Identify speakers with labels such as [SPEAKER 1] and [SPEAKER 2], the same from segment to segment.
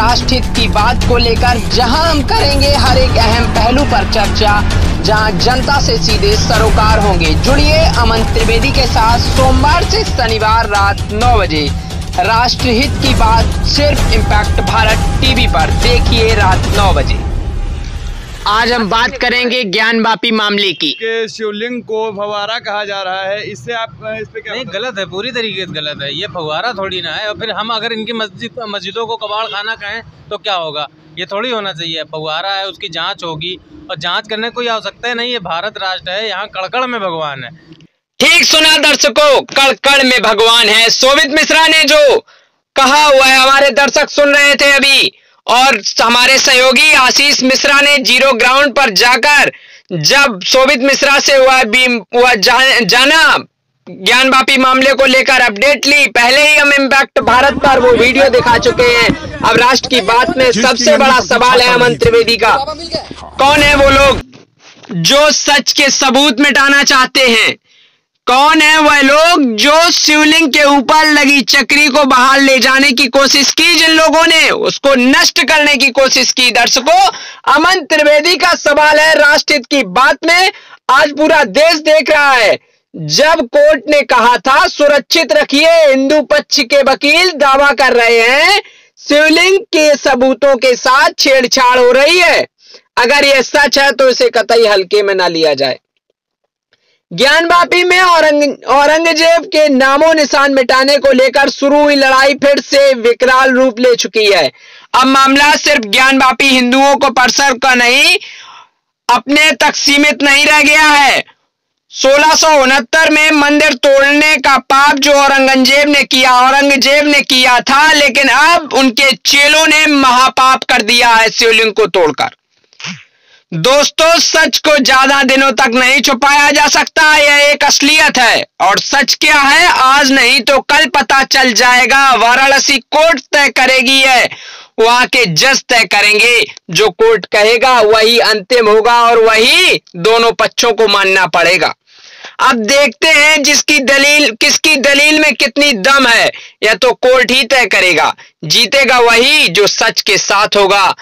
[SPEAKER 1] राष्ट्रहित की बात को लेकर, जहां हम करेंगे हर एक अहम पहलू पर चर्चा, जहां जनता से सीधे सरोकार होंगे। जुड़िए अमन त्रिवेदी के साथ सोमवार से शनिवार रात 9 बजे। राष्ट्रहित की बात सिर्फ इम्पैक्ट भारत टीवी पर, देखिए रात 9 बजे। आज हम बात करेंगे ज्ञानवापी मामले की।
[SPEAKER 2] शिवलिंग को फव्वारा कहा जा रहा है, इससे आप इस पे क्या?
[SPEAKER 3] नहीं, गलत है, पूरी तरीके से गलत है। ये फव्वारा थोड़ी ना है। और फिर हम अगर इनकी मस्जिदों को कबाड़ खाना कहें तो क्या होगा? ये थोड़ी होना चाहिए। फव्वारा है, उसकी जांच होगी, और जांच करने कोई आवश्यकता नहीं है। भारत राष्ट्र है, यहाँ कड़कड़ में भगवान है।
[SPEAKER 1] ठीक सुना दर्शकों, कड़कड़ में भगवान है। शोभित मिश्रा ने जो कहा हुआ है, हमारे दर्शक सुन रहे थे अभी, और हमारे सहयोगी आशीष मिश्रा ने जीरो ग्राउंड पर जाकर जब शोभित मिश्रा से जाना ज्ञानवापी मामले को लेकर अपडेट ली। पहले ही हम इम्पैक्ट भारत पर वो वीडियो दिखा चुके हैं। अब राष्ट्र की बात में सबसे बड़ा सवाल है अमन त्रिवेदी का, कौन है वो लोग जो सच के सबूत मिटाना चाहते हैं? कौन है वह लोग जो शिवलिंग के ऊपर लगी चक्री को बाहर ले जाने की कोशिश की? जिन लोगों ने उसको नष्ट करने की कोशिश की। दर्शकों, अमन त्रिवेदी का सवाल है राष्ट्रहित की बात में। आज पूरा देश देख रहा है, जब कोर्ट ने कहा था सुरक्षित रखिए, हिंदू पक्ष के वकील दावा कर रहे हैं शिवलिंग के सबूतों के साथ छेड़छाड़ हो रही है। अगर यह सच है तो इसे कतई हल्के में ना लिया जाए। ज्ञानवापी में औरंगजेब के नामो निशान मिटाने को लेकर शुरू हुई लड़ाई फिर से विकराल रूप ले चुकी है। अब मामला सिर्फ ज्ञानवापी हिंदुओं को परसर का नहीं, अपने तक सीमित नहीं रह गया है। 1669 में मंदिर तोड़ने का पाप जो औरंगजेब ने किया था, लेकिन अब उनके चेलों ने महापाप कर दिया है शिवलिंग को तोड़कर। दोस्तों, सच को ज्यादा दिनों तक नहीं छुपाया जा सकता। यह एक असलियत है, और सच क्या है आज नहीं तो कल पता चल जाएगा। वाराणसी कोर्ट तय करेगी है, वहां के जज तय करेंगे। जो कोर्ट कहेगा वही अंतिम होगा, और वही दोनों पक्षों को मानना पड़ेगा। अब देखते हैं किसकी दलील में कितनी दम है। यह तो कोर्ट ही तय करेगा। जीतेगा वही जो सच के साथ होगा।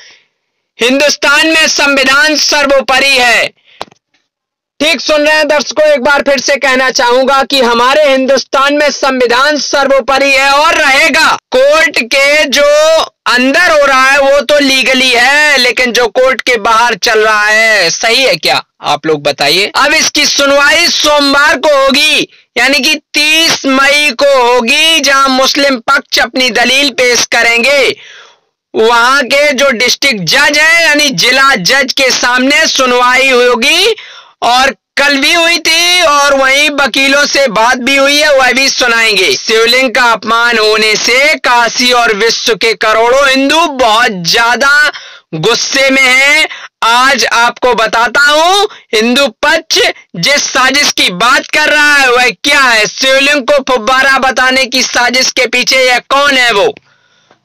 [SPEAKER 1] हिंदुस्तान में संविधान सर्वोपरि है। ठीक सुन रहे हैं दर्शकों, एक बार फिर से कहना चाहूंगा कि हमारे हिंदुस्तान में संविधान सर्वोपरि है और रहेगा। कोर्ट के जो अंदर हो रहा है वो तो लीगली है, लेकिन जो कोर्ट के बाहर चल रहा है सही है क्या? आप लोग बताइए। अब इसकी सुनवाई सोमवार को होगी, यानी कि 30 मई को होगी, जहां मुस्लिम पक्ष अपनी दलील पेश करेंगे। वहां के जो डिस्ट्रिक्ट जज है, यानी जिला जज के सामने सुनवाई होगी, और कल भी हुई थी, और वहीं वकीलों से बात भी हुई है, वह भी सुनाएंगे। शिवलिंग का अपमान होने से काशी और विश्व के करोड़ों हिंदू बहुत ज्यादा गुस्से में हैं। आज आपको बताता हूं, हिंदू पक्ष जिस साजिश की बात कर रहा है वह क्या है। शिवलिंग को फव्वारा बताने की साजिश के पीछे यह कौन है?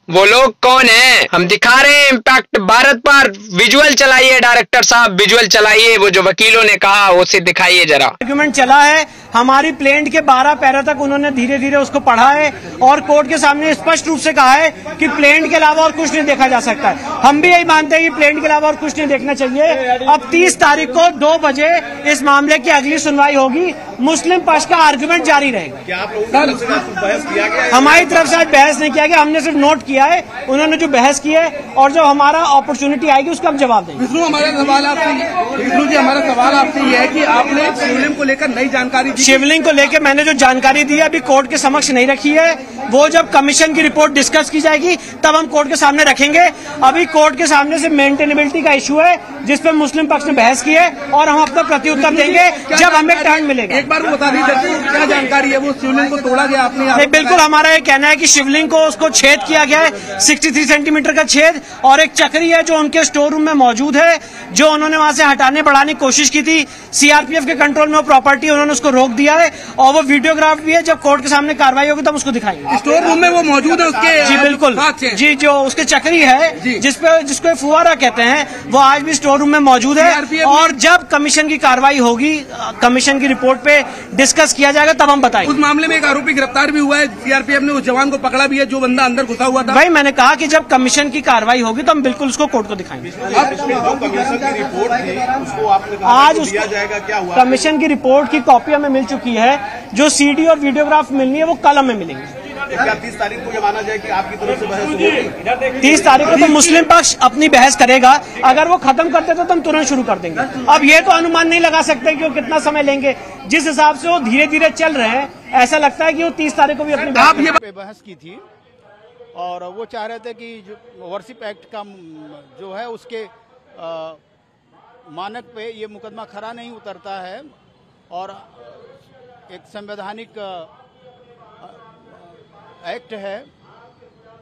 [SPEAKER 1] वो लोग कौन है? हम दिखा रहे हैं इम्पैक्ट भारत पर। विजुअल चलाइए डायरेक्टर साहब, विजुअल चलाइए। वो जो वकीलों ने कहा उसे दिखाइए जरा।
[SPEAKER 4] आर्गुमेंट चला है, हमारी प्लेंट के 12 पैरा तक उन्होंने धीरे धीरे उसको पढ़ा है, और कोर्ट के सामने स्पष्ट रूप से कहा है कि प्लेंट के अलावा और कुछ नहीं देखा जा सकता है। हम भी यही मानते हैं कि प्लेंट के अलावा और कुछ नहीं देखना चाहिए। अब 30 तारीख को 2 बजे इस मामले की अगली सुनवाई होगी। मुस्लिम पक्ष का आर्गुमेंट जारी रहेगा। हमारी तरफ से आज बहस नहीं किया गया, हमने सिर्फ नोट किया है। उन्होंने जो बहस की है, और जो हमारा अपॉर्चुनिटी आएगी उसका हम जवाब देंगे।
[SPEAKER 2] विष्णु, हमारा सवाल आपसे ये है कि आपने शिवलिंग को लेकर नई जानकारी दी।
[SPEAKER 4] शिवलिंग को लेकर मैंने जो जानकारी दी है अभी कोर्ट के समक्ष नहीं रखी है। वो जब कमीशन की रिपोर्ट डिस्कस की जाएगी तब हम कोर्ट के सामने रखेंगे। अभी कोर्ट के सामने से मेंटेनेबिलिटी का इशू है, जिसपे मुस्लिम पक्ष ने बहस की है, और हम अपना प्रत्युत्तर देंगे जब हमें टर्न मिलेगा।
[SPEAKER 2] एक बार वो बता दीजिए क्या जानकारी है? वो शिवलिंग को तोड़ा गया आपने?
[SPEAKER 4] नहीं, बिल्कुल हमारा ये कहना है कि शिवलिंग को उसको छेद किया गया है, 63 सेंटीमीटर का छेद, और एक चक्री है जो उनके स्टोर रूम में मौजूद है, जो उन्होंने वहां से हटाने बढ़ाने की कोशिश की थी। सीआरपीएफ के कंट्रोल में वो प्रॉपर्टी, उन्होंने उसको रोक दिया है और वो वीडियोग्राफ भी है। जब कोर्ट के सामने कार्रवाई होगी तब उसको दिखाएंगे।
[SPEAKER 2] स्टोर रूम में वो मौजूद है उसके?
[SPEAKER 4] जी बिल्कुल जी, जो उसके चक्री है जिसको फुवारा कहते हैं, वो आज भी स्टोर रूम में मौजूद है। और जब कमीशन की कार्रवाई होगी, कमीशन की रिपोर्ट पे डिस्कस किया जाएगा, तब हम बताएंगे।
[SPEAKER 2] उस मामले में एक आरोपी गिरफ्तार भी हुआ है, सीआरपीएफ ने उस जवान को पकड़ा भी है जो बंदा अंदर घुसा हुआ था।
[SPEAKER 4] भाई मैंने कहा कि जब कमीशन की कार्रवाई होगी तो हम बिल्कुल उसको कोर्ट को दिखाएंगे।
[SPEAKER 5] कमीशन की रिपोर्ट थी उसको आपने कहा
[SPEAKER 4] आज
[SPEAKER 5] उसको दिया जाएगा, क्या हुआ?
[SPEAKER 4] कमीशन की रिपोर्ट की कॉपी हमें मिल चुकी है, जो सीडी और वीडियोग्राफ मिलनी है वो कल हमें मिलेंगे।
[SPEAKER 5] क्या 30 तारीख को जब आना जाए कि आपकी तरफ से बहस होगी?
[SPEAKER 4] 30 तारीख को तो मुस्लिम पक्ष अपनी बहस करेगा। अगर वो खत्म करते तो हम तुरंत शुरू कर देंगे। अब ये तो अनुमान नहीं लगा सकते कि वो कितना समय लेंगे। जिस हिसाब से वो धीरे धीरे चल रहे हैं, ऐसा लगता है कि वो 30 तारीख को भी अपनी
[SPEAKER 6] बहस की थी और वो चाह रहे थे कि जो वर्शिप एक्ट का जो है उसके मानक पे ये मुकदमा खरा नहीं उतरता है और एक संवैधानिक एक्ट है,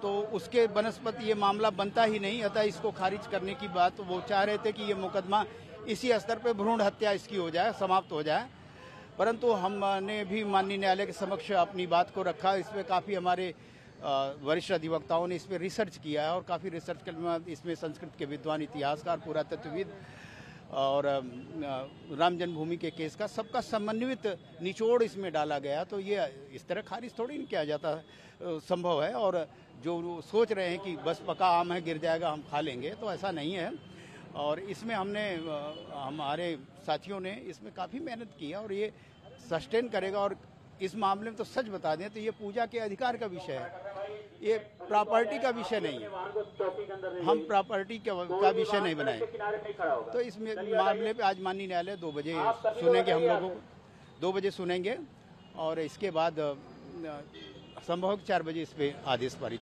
[SPEAKER 6] तो उसके बनस्पत ये मामला बनता ही नहीं, अतः इसको खारिज करने की बात वो चाह रहे थे कि ये मुकदमा इसी स्तर पे भ्रूण हत्या इसकी हो जाए, समाप्त हो जाए। परंतु हमने भी माननीय न्यायालय के समक्ष अपनी बात को रखा। इसमें काफ़ी हमारे वरिष्ठ अधिवक्ताओं ने इस पर रिसर्च किया है और काफ़ी रिसर्च के बाद इसमें संस्कृत के विद्वान, इतिहासकार, पुरातत्वविद और राम जन्मभूमि के केस का सबका समन्वित निचोड़ इसमें डाला गया। तो ये इस तरह खारिज थोड़ी नहीं किया जाता संभव है। और जो सोच रहे हैं कि बस पका आम है गिर जाएगा हम खा लेंगे, तो ऐसा नहीं है। और इसमें हमारे साथियों ने इसमें काफ़ी मेहनत की है और ये सस्टेन करेगा। और इस मामले में तो सच बता दें तो ये पूजा के अधिकार का विषय है, ये प्रॉपर्टी का विषय नहीं है। हम प्रॉपर्टी का विषय नहीं बनाए। तो इस मामले पे आज माननीय न्यायालय 2 बजे सुनेंगे, हम लोगों को 2 बजे सुनेंगे और इसके बाद संभव 4 बजे इस पे आदेश पारित